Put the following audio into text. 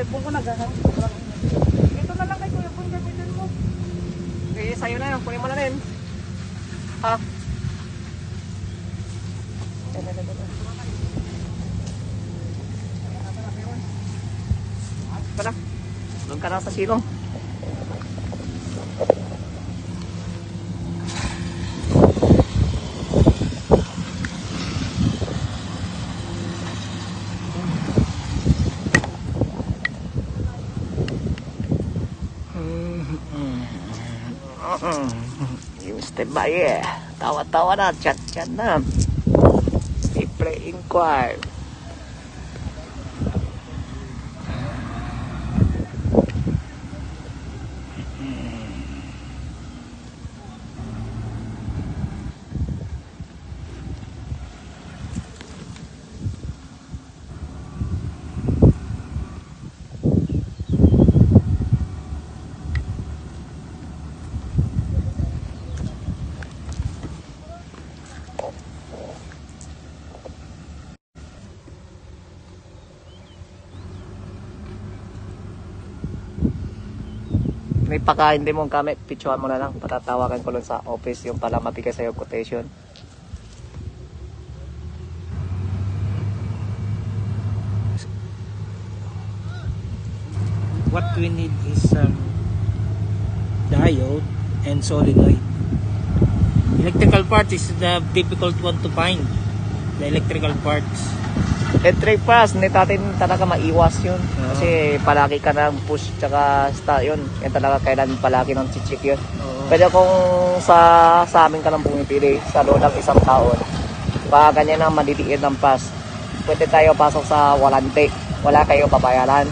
cellphone ko naghahanap. Ito na lang kay Kuya Bon, gamitin mo. Okay, sa'yo na yun. Kunin mo na rin. Ha? Tara. Doon ka na sa silong. Yung step by tawa-tawa na, chat-chat na. Play inquire. May pakain din mong kami, picturean mo na lang, patatawagan ko lang sa office yung pala mabigay sa'yo quotation. What we need is diode and solenoid. Electrical part is the difficult one to find. The electrical parts. Electric pass, hindi natin talaga maiwas yun. Kasi palagi ka ng push tsaka start yun. Yan talaga kailan palagi ng chichik yun. Pero kung sa amin ka lang pumipili, sa loob ng isang taon, pag ganyan ang maliliit ng pass, pwede tayo pasok sa walante. Wala kayo babayaran.